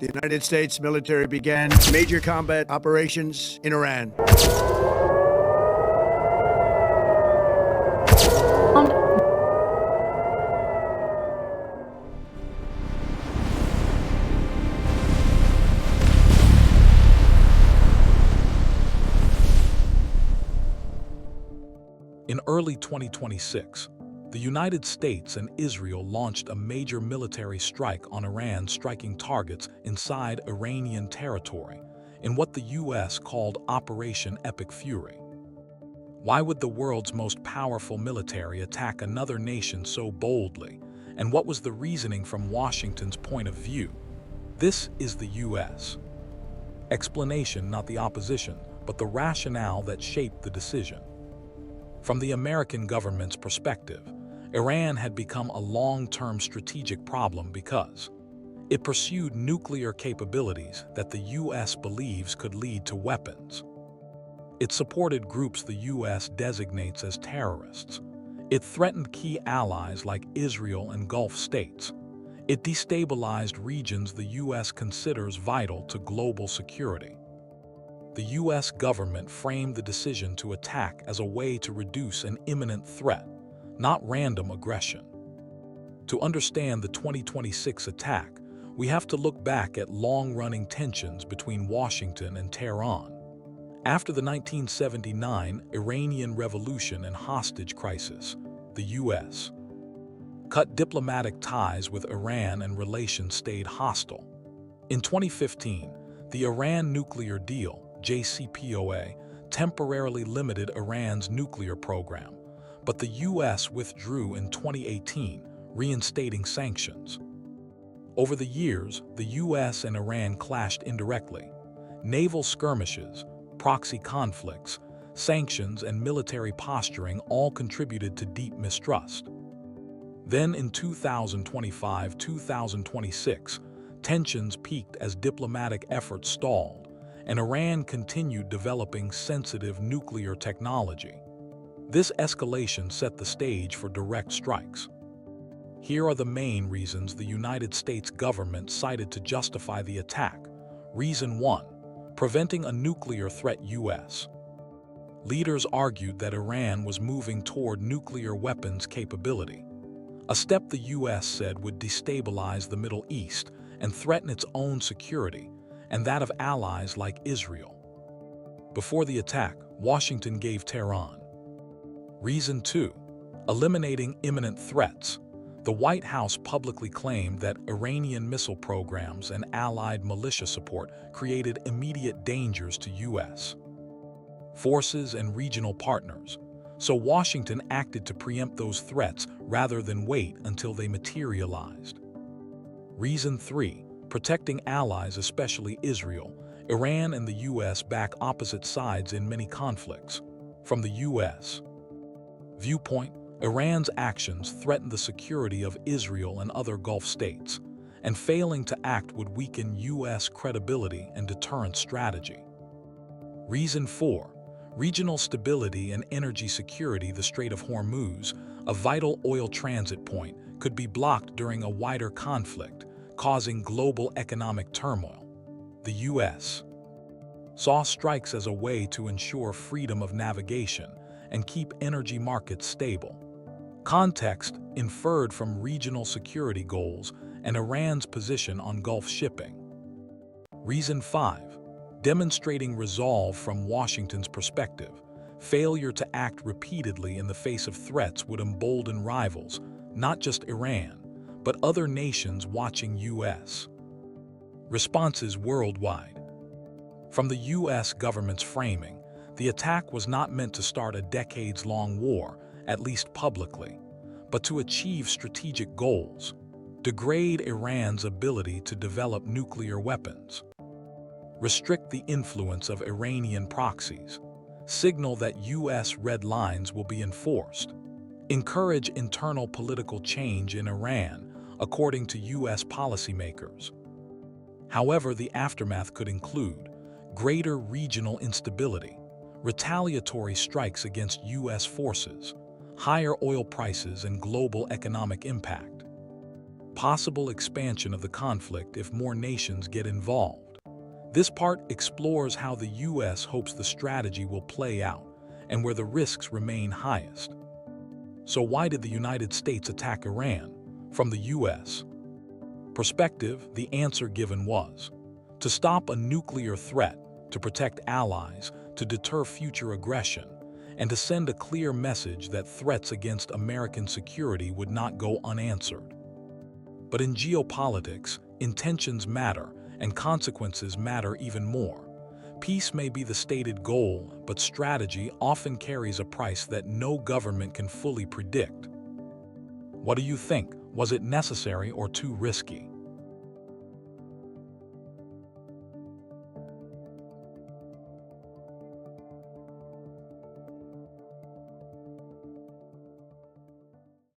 the United States military began major combat operations in Iran. In early 2026, the United States and Israel launched a major military strike on Iran, striking targets inside Iranian territory in what the U.S. called Operation Epic Fury. Why would the world's most powerful military attack another nation so boldly, and what was the reasoning from Washington's point of view? This is the U.S. explanation, not the opposition, but the rationale that shaped the decision. From the American government's perspective, Iran had become a long-term strategic problem because it pursued nuclear capabilities that the U.S. believes could lead to weapons. It supported groups the U.S. designates as terrorists. It threatened key allies like Israel and Gulf states. It destabilized regions the U.S. considers vital to global security. The U.S. government framed the decision to attack as a way to reduce an imminent threat, not random aggression. To understand the 2026 attack, we have to look back at long-running tensions between Washington and Tehran. After the 1979 Iranian Revolution and hostage crisis, the U.S. cut diplomatic ties with Iran and relations stayed hostile. In 2015, the Iran nuclear deal, JCPOA, temporarily limited Iran's nuclear program, but the U.S. withdrew in 2018, reinstating sanctions. Over the years, the U.S. and Iran clashed indirectly. Naval skirmishes, proxy conflicts, sanctions, and military posturing all contributed to deep mistrust. Then in 2025-2026, tensions peaked as diplomatic efforts stalled, and Iran continued developing sensitive nuclear technology. This escalation set the stage for direct strikes. Here are the main reasons the United States government cited to justify the attack. Reason 1. Preventing a nuclear threat. U.S. leaders argued that Iran was moving toward nuclear weapons capability, a step the U.S. said would destabilize the Middle East and threaten its own security and that of allies like Israel. Before the attack, Washington gave Tehran. Reason 2. Eliminating imminent threats. The White House publicly claimed that Iranian missile programs and allied militia support created immediate dangers to U.S. forces and regional partners, so Washington acted to preempt those threats rather than wait until they materialized. Reason 3. Protecting allies, especially Israel. Iran and the U.S. back opposite sides in many conflicts. From the U.S. viewpoint, Iran's actions threatened the security of Israel and other Gulf states, and failing to act would weaken U.S. credibility and deterrence strategy. Reason 4. Regional stability and energy security. The Strait of Hormuz, a vital oil transit point, could be blocked during a wider conflict, causing global economic turmoil. The U.S. saw strikes as a way to ensure freedom of navigation and keep energy markets stable. Context inferred from regional security goals and Iran's position on Gulf shipping. Reason 5. Demonstrating resolve. From Washington's perspective, failure to act repeatedly in the face of threats would embolden rivals, not just Iran, but other nations watching U.S. responses worldwide. From the U.S. government's framing, the attack was not meant to start a decades-long war, at least publicly, but to achieve strategic goals, degrade Iran's ability to develop nuclear weapons, restrict the influence of Iranian proxies, signal that U.S. red lines will be enforced, encourage internal political change in Iran, according to U.S. policymakers. However, the aftermath could include greater regional instability, retaliatory strikes against U.S. forces, higher oil prices, and global economic impact. possible expansion of the conflict if more nations get involved. This part explores how the U.S. hopes the strategy will play out and where the risks remain highest. So why did the United States attack Iran? From the U.S. perspective, the answer given was to stop a nuclear threat, to protect allies, to deter future aggression, and to send a clear message that threats against American security would not go unanswered. But in geopolitics, intentions matter, and consequences matter even more. Peace may be the stated goal, but strategy often carries a price that no government can fully predict. What do you think? Was it necessary or too risky?